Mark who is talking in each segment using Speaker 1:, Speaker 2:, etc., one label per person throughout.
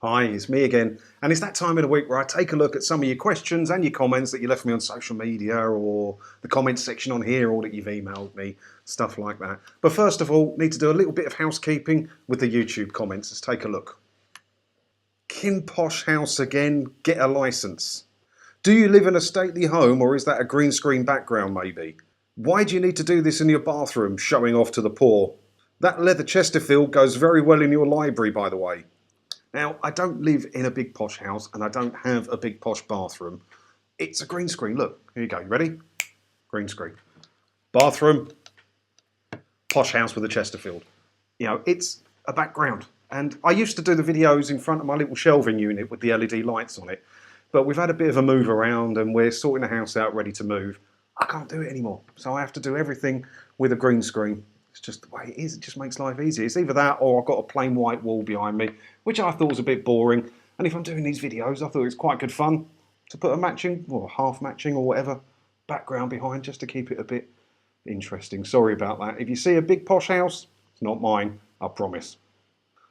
Speaker 1: Hi, it's me again, and it's that time of the week where I take a look at some of your questions and your comments that you left me on social media or the comments section on here or that you've emailed me, stuff like that. But first of all, need to do a little bit of housekeeping with the YouTube comments. Let's take a look. Kin Posh House again, get a licence. Do you live in a stately home or is that a green screen background maybe? Why do you need to do this in your bathroom, showing off to the poor? That leather Chesterfield goes very well in your library, by the way. Now, I don't live in a big posh house and I don't have a big posh bathroom. It's a green screen. Look, here you go. You ready? Green screen. Bathroom, posh house with a Chesterfield. You know, it's a background. And I used to do the videos in front of my little shelving unit with the LED lights on it. But we've had a bit of a move around and we're sorting the house out, ready to move. I can't do it anymore. So I have to do everything with a green screen. It's just the way it is. It just makes life easier. It's either that or I've got a plain white wall behind me, which I thought was a bit boring. And if I'm doing these videos, I thought it was quite good fun to put a matching, or half matching or whatever, background behind just to keep it a bit interesting. Sorry about that. If you see a big posh house, it's not mine, I promise.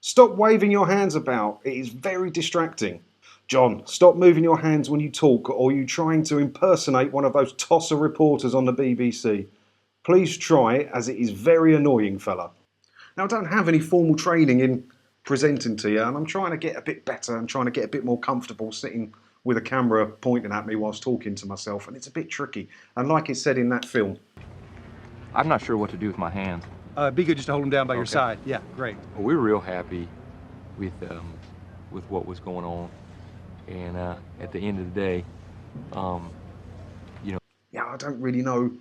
Speaker 1: Stop waving your hands about. It is very distracting. John, stop moving your hands when you talk, or you trying to impersonate one of those tosser reporters on the BBC. Please try, as it is very annoying, fella. Now, I don't have any formal training in presenting to you, and I'm trying to get a bit better and trying to get a bit more comfortable sitting with a camera pointing at me whilst talking to myself, and it's a bit tricky. And like it said in that film,
Speaker 2: I'm not sure what to do with my hands.
Speaker 3: Be good just to hold them down by your side. Yeah, great.
Speaker 2: Well, we were real happy with what was going on, and at the end of the day,
Speaker 1: yeah, I don't really know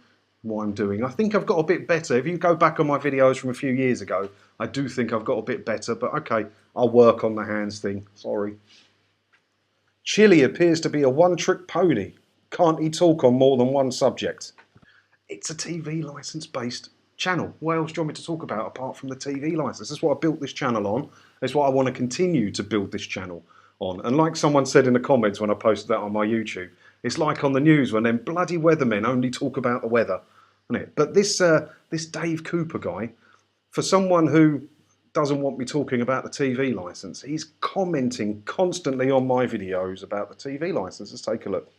Speaker 1: what I'm doing. I think I've got a bit better. If you go back on my videos from a few years ago, I do think I've got a bit better, but okay, I'll work on the hands thing. Sorry. Chilli appears to be a one-trick pony. Can't he talk on more than one subject? It's a TV licence-based channel. What else do you want me to talk about apart from the TV licence? That's what I built this channel on. That's what I want to continue to build this channel on. And like someone said in the comments when I posted that on my YouTube, it's like on the news when them bloody weathermen only talk about the weather, isn't it? But this Dave Cooper guy, for someone who doesn't want me talking about the TV licence, he's commenting constantly on my videos about the TV licence. Let's take a look.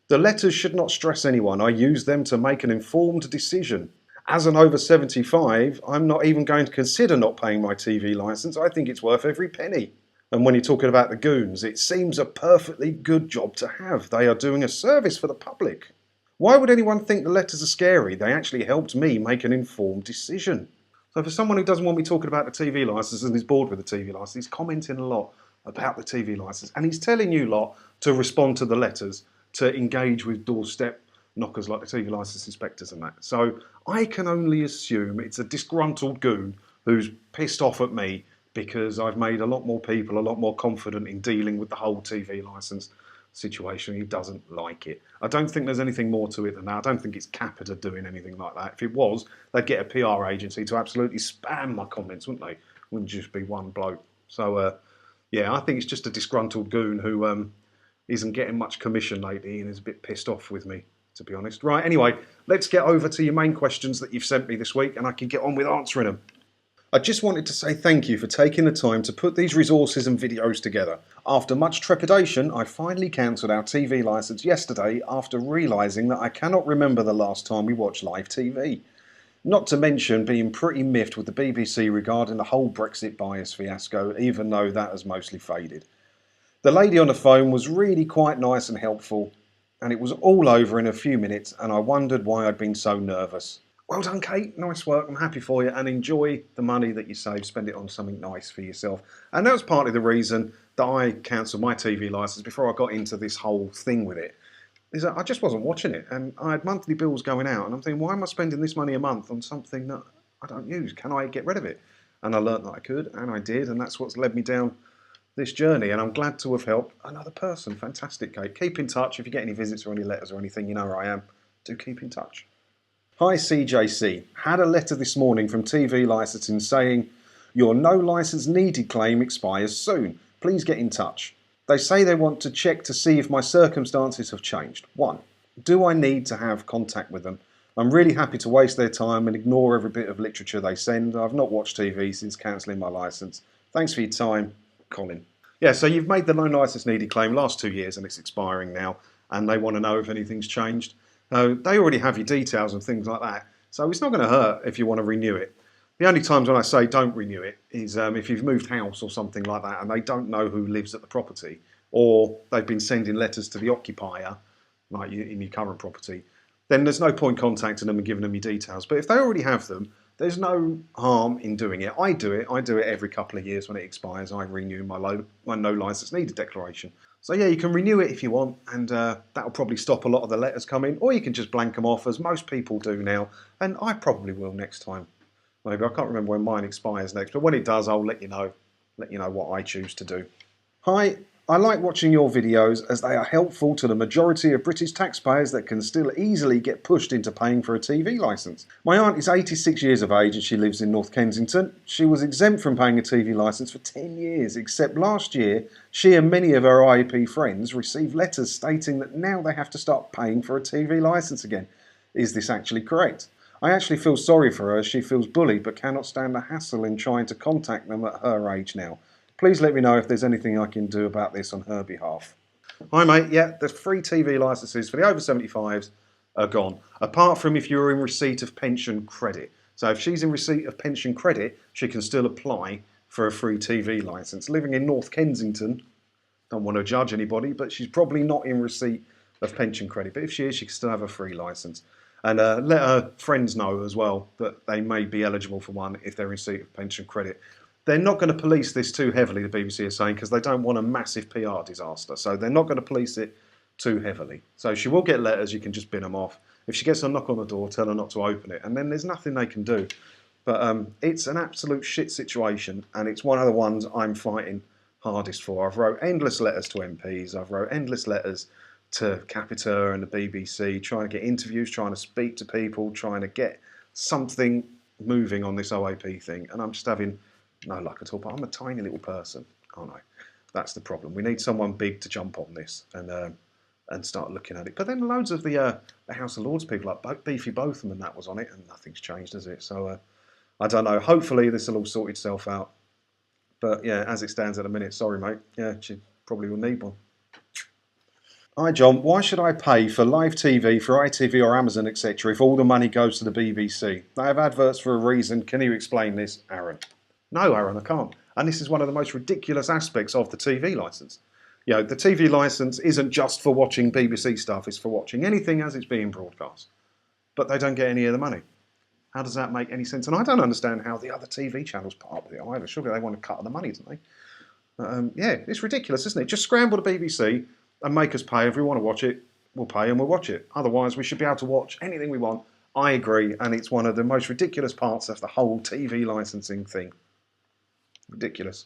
Speaker 1: The letters should not stress anyone. I use them to make an informed decision. As an over 75, I'm not even going to consider not paying my TV licence. I think it's worth every penny. And when you're talking about the goons, it seems a perfectly good job to have. They are doing a service for the public. Why would anyone think the letters are scary? They actually helped me make an informed decision. So for someone who doesn't want me talking about the TV licence and is bored with the TV licence, he's commenting a lot about the TV licence. And he's telling you lot to respond to the letters, to engage with doorstep knockers like the TV licence inspectors and that. So I can only assume it's a disgruntled goon who's pissed off at me because I've made a lot more people a lot more confident in dealing with the whole TV licence situation. He doesn't like it. I don't think there's anything more to it than that. I don't think it's Capita doing anything like that. If it was, they'd get a PR agency to absolutely spam my comments, wouldn't they? Wouldn't just be one bloke. So, yeah, I think it's just a disgruntled goon who isn't getting much commission lately and is a bit pissed off with me, to be honest. Right, anyway, let's get over to your main questions that you've sent me this week and I can get on with answering them. I just wanted to say thank you for taking the time to put these resources and videos together. After much trepidation, I finally cancelled our TV licence yesterday after realising that I cannot remember the last time we watched live TV. Not to mention being pretty miffed with the BBC regarding the whole Brexit bias fiasco, even though that has mostly faded. The lady on the phone was really quite nice and helpful, and it was all over in a few minutes, and I wondered why I'd been so nervous. Well done, Kate. Nice work. I'm happy for you. And enjoy the money that you save. Spend it on something nice for yourself. And that was partly the reason that I cancelled my TV licence before I got into this whole thing with it. Is that I just wasn't watching it. And I had monthly bills going out. And I'm thinking, why am I spending this money a month on something that I don't use? Can I get rid of it? And I learnt that I could. And I did. And that's what's led me down this journey. And I'm glad to have helped another person. Fantastic, Kate. Keep in touch. If you get any visits or any letters or anything, you know where I am. Do keep in touch. Hi CJC, had a letter this morning from TV Licensing saying your no licence needed claim expires soon. Please get in touch. They say they want to check to see if my circumstances have changed. 1. Do I need to have contact with them? I'm really happy to waste their time and ignore every bit of literature they send. I've not watched TV since cancelling my licence. Thanks for your time, Colin. Yeah, so you've made the no licence needed claim last 2 years and it's expiring now, and they want to know if anything's changed. They already have your details and things like that, so it's not going to hurt if you want to renew it. The only times when I say don't renew it is if you've moved house or something like that and they don't know who lives at the property, or they've been sending letters to the occupier, like in your current property, then there's no point contacting them and giving them your details. But if they already have them, there's no harm in doing it. I do it every couple of years when it expires. I renew my no licence needed declaration. So yeah, you can renew it if you want, and that'll probably stop a lot of the letters coming, or you can just blank them off, as most people do now, and I probably will next time. Maybe I can't remember when mine expires next, but when it does, I'll let you know what I choose to do. Hi, I like watching your videos as they are helpful to the majority of British taxpayers that can still easily get pushed into paying for a TV licence. My aunt is 86 years of age and she lives in North Kensington. She was exempt from paying a TV licence for 10 years, except last year she and many of her IEP friends received letters stating that now they have to start paying for a TV licence again. Is this actually correct? I actually feel sorry for her as she feels bullied but cannot stand the hassle in trying to contact them at her age now. Please let me know if there's anything I can do about this on her behalf. Hi mate, yeah, the free TV licences for the over 75s are gone, apart from if you're in receipt of pension credit. So if she's in receipt of pension credit, she can still apply for a free TV licence. Living in North Kensington, don't want to judge anybody, but she's probably not in receipt of pension credit. But if she is, she can still have a free licence. And let her friends know as well that they may be eligible for one if they're in receipt of pension credit. They're not going to police this too heavily, the BBC is saying, because they don't want a massive PR disaster. So they're not going to police it too heavily. So she will get letters, you can just bin them off. If she gets a knock on the door, tell her not to open it. And then there's nothing they can do. But it's an absolute shit situation, and it's one of the ones I'm fighting hardest for. I've wrote endless letters to MPs, I've wrote endless letters to Capita and the BBC, trying to get interviews, trying to speak to people, trying to get something moving on this OAP thing, and I'm just having no luck at all. But I'm a tiny little person, aren't I? That's the problem. We need someone big to jump on this and start looking at it. But then loads of the House of Lords people, like Beefy Botham and that was on it, and nothing's changed, has it? So I don't know. Hopefully this will all sort itself out. But yeah, as it stands at the minute, sorry mate. Yeah, she probably will need one. Hi John, why should I pay for live TV, for ITV or Amazon, etc. if all the money goes to the BBC? They have adverts for a reason. Can you explain this, Aaron? No, Aaron, I can't. And this is one of the most ridiculous aspects of the TV licence. You know, the TV licence isn't just for watching BBC stuff, it's for watching anything as it's being broadcast. But they don't get any of the money. How does that make any sense? And I don't understand how the other TV channels part of it either. Surely they want to cut the money, don't they? Yeah, it's ridiculous, isn't it? Just scramble the BBC and make us pay. If we want to watch it, we'll pay and we'll watch it. Otherwise, we should be able to watch anything we want. I agree, and it's one of the most ridiculous parts of the whole TV licensing thing. Ridiculous.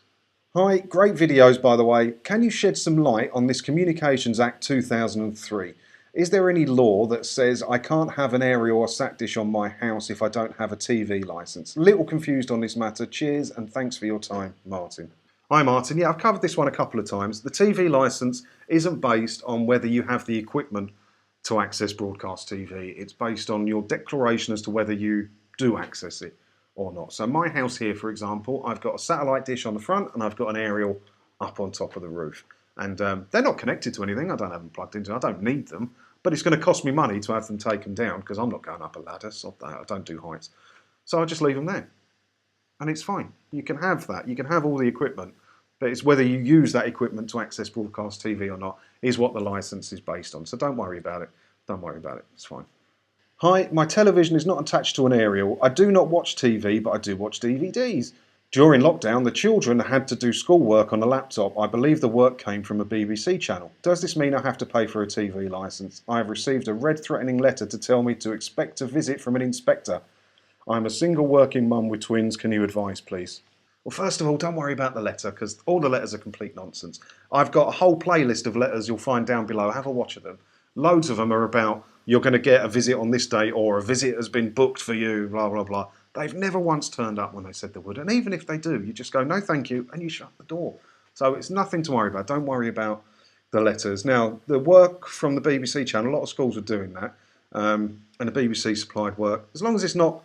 Speaker 1: Hi, great videos by the way. Can you shed some light on this Communications Act 2003? Is there any law that says I can't have an aerial or sat dish on my house if I don't have a TV licence? Little confused on this matter. Cheers and thanks for your time, Martin. Hi Martin, yeah, I've covered this one a couple of times. The TV licence isn't based on whether you have the equipment to access broadcast TV. It's based on your declaration as to whether you do access it or not. So my house here, for example, I've got a satellite dish on the front and I've got an aerial up on top of the roof. And they're not connected to anything. I don't have them plugged into. I don't need them. But it's going to cost me money to have them taken down because I'm not going up a ladder. So I don't do heights. So I just leave them there. And it's fine. You can have that. You can have all the equipment. But it's whether you use that equipment to access broadcast TV or not is what the licence is based on. So don't worry about it. Don't worry about it. It's fine. Hi, my television is not attached to an aerial. I do not watch TV, but I do watch DVDs. During lockdown, the children had to do schoolwork on a laptop. I believe the work came from a BBC channel. Does this mean I have to pay for a TV licence? I have received a red threatening letter to tell me to expect a visit from an inspector. I'm a single working mum with twins. Can you advise, please? Well, first of all, don't worry about the letter because all the letters are complete nonsense. I've got a whole playlist of letters you'll find down below. Have a watch of them. Loads of them are about you're going to get a visit on this day or a visit has been booked for you, blah, blah, blah. They've never once turned up when they said they would. And even if they do, you just go, no, thank you, and you shut the door. So it's nothing to worry about. Don't worry about the letters. Now, the work from the BBC channel, a lot of schools are doing that, and the BBC supplied work. As long as it's not,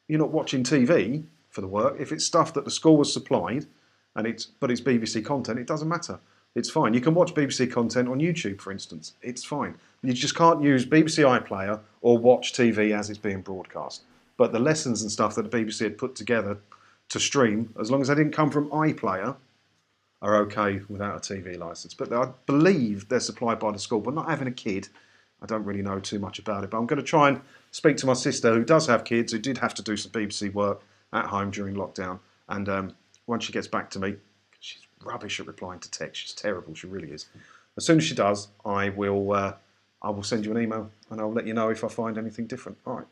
Speaker 1: you're not watching TV for the work, if it's stuff that the school has supplied but it's BBC content, it doesn't matter. It's fine. You can watch BBC content on YouTube, for instance. It's fine. You just can't use BBC iPlayer or watch TV as it's being broadcast. But the lessons and stuff that the BBC had put together to stream, as long as they didn't come from iPlayer, are okay without a TV licence. But I believe they're supplied by the school. But not having a kid, I don't really know too much about it. But I'm going to try and speak to my sister, who does have kids, who did have to do some BBC work at home during lockdown. And once she gets back to me, she's rubbish at replying to text. She's terrible. She really is. As soon as she does, I will send you an email and I'll let you know if I find anything different. All right.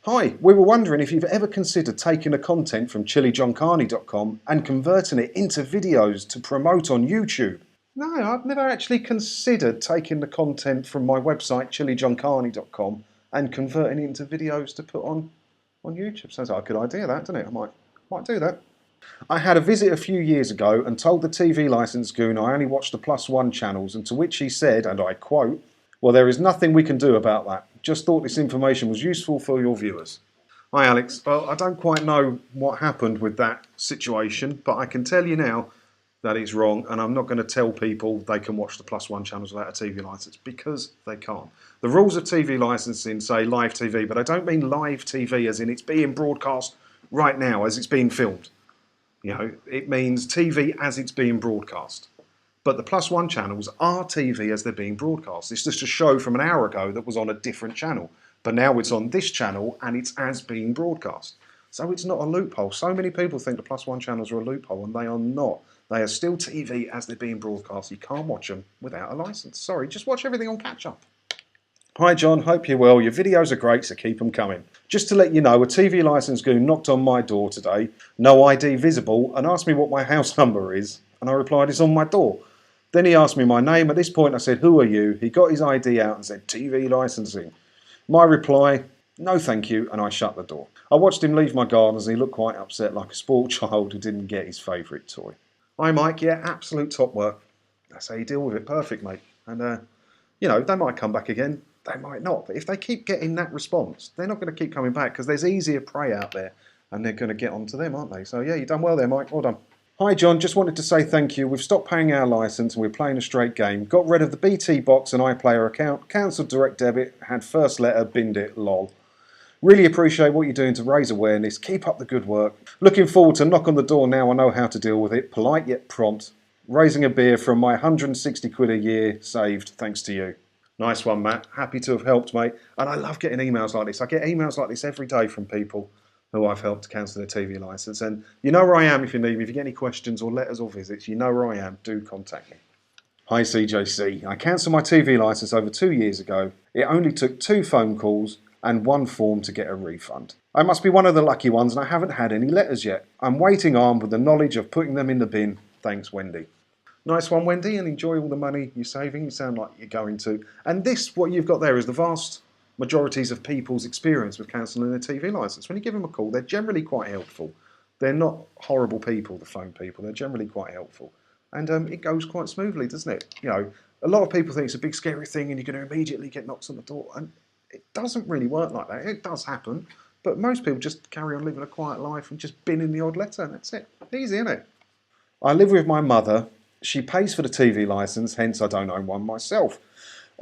Speaker 1: Hi, we were wondering if you've ever considered taking the content from ChilliJonCarne.com and converting it into videos to promote on YouTube. No, I've never actually considered taking the content from my website, ChilliJonCarne.com, and converting it into videos to put on YouTube. Sounds like a good idea, that, doesn't it? I might do that. I had a visit a few years ago and told the TV licence goon I only watched the +1 channels, and to which he said, and I quote, "Well, there is nothing we can do about that. Just thought this information was useful for your viewers." Hi Alex, well, I don't quite know what happened with that situation, but I can tell you now that it's wrong, and I'm not going to tell people they can watch the +1 channels without a TV licence, because they can't. The rules of TV licensing say live TV, but I don't mean live TV as in it's being broadcast right now as it's being filmed. You know, it means TV as it's being broadcast. But the +1 channels are TV as they're being broadcast. It's just a show from an hour ago that was on a different channel. But now it's on this channel and it's as being broadcast. So it's not a loophole. So many people think the +1 channels are a loophole, and they are not. They are still TV as they're being broadcast. You can't watch them without a licence. Sorry, just watch everything on catch up. Hi John, hope you're well. Your videos are great, so keep them coming. Just to let you know, a TV licence goon knocked on my door today, no ID visible, and asked me what my house number is, and I replied, "It's on my door." Then he asked me my name. At this point I said, "Who are you?" He got his ID out and said, "TV licensing." My reply, "No thank you," and I shut the door. I watched him leave my gardens and he looked quite upset, like a spoiled child who didn't get his favourite toy. Hi Mike, yeah, absolute top work. That's how you deal with it. Perfect, mate. And you know, they might come back again, they might not, but if they keep getting that response, they're not going to keep coming back, because there's easier prey out there and they're going to get onto them, aren't they? So yeah, you've done well there, Mike. Well done. Hi John, just wanted to say thank you. We've stopped paying our licence and we're playing a straight game. Got rid of the BT box and iPlayer account, cancelled direct debit, had first letter, binned it, lol. Really appreciate what you're doing to raise awareness. Keep up the good work. Looking forward to knock on the door now I know how to deal with it. Polite yet prompt. Raising a beer from my 160 quid a year saved thanks to you. Nice one, Matt. Happy to have helped, mate. And I love getting emails like this. I get emails like this every day from people who I've helped to cancel their TV licence. And you know where I am if you need me. If you get any questions or letters or visits, you know where I am. Do contact me. Hi CJC. I cancelled my TV licence over 2 years ago. It only took 2 phone calls and 1 form to get a refund. I must be one of the lucky ones and I haven't had any letters yet. I'm waiting armed with the knowledge of putting them in the bin. Thanks, Wendy. Nice one, Wendy, and enjoy all the money you're saving. You sound like you're going to. And this, what you've got there, is the vast majorities of people's experience with cancelling their TV licence. When you give them a call, they're generally quite helpful. They're not horrible people, the phone people. They're generally quite helpful. And it goes quite smoothly, doesn't it? You know, a lot of people think it's a big scary thing and you're going to immediately get knocks on the door. And it doesn't really work like that. It does happen. But most people just carry on living a quiet life and just bin in the odd letter, and that's it. Easy, isn't it? I live with my mother. She pays for the TV licence, hence I don't own one myself.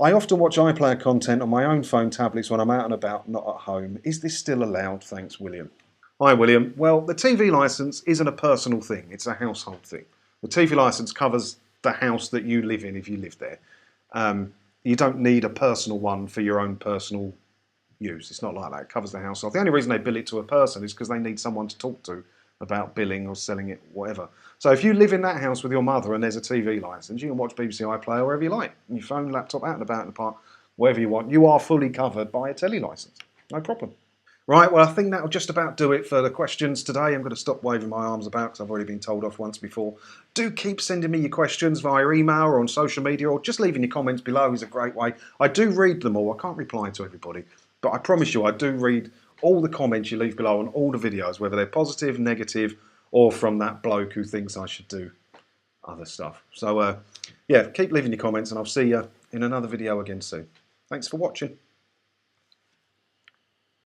Speaker 1: I often watch iPlayer content on my own phone tablets when I'm out and about, not at home. Is this still allowed? Thanks, William. Hi, William. Well, the TV licence isn't a personal thing. It's a household thing. The TV licence covers the house that you live in if you live there. You don't need a personal one for your own personal use. It's not like that. It covers the household. The only reason they bill it to a person is because they need someone to talk to about billing or selling it, whatever. So if you live in that house with your mother and there's a TV licence, you can watch BBC iPlayer wherever you like. On your phone, laptop, out and about in the park, wherever you want. You are fully covered by a telly licence. No problem. Right, well, I think that'll just about do it for the questions today. I'm going to stop waving my arms about because I've already been told off once before. Do keep sending me your questions via email or on social media, or just leaving your comments below is a great way. I do read them all. I can't reply to everybody, but I promise you I do read all the comments you leave below on all the videos, whether they're positive, negative, or from that bloke who thinks I should do other stuff. So, yeah, keep leaving your comments and I'll see you in another video again soon. Thanks for watching.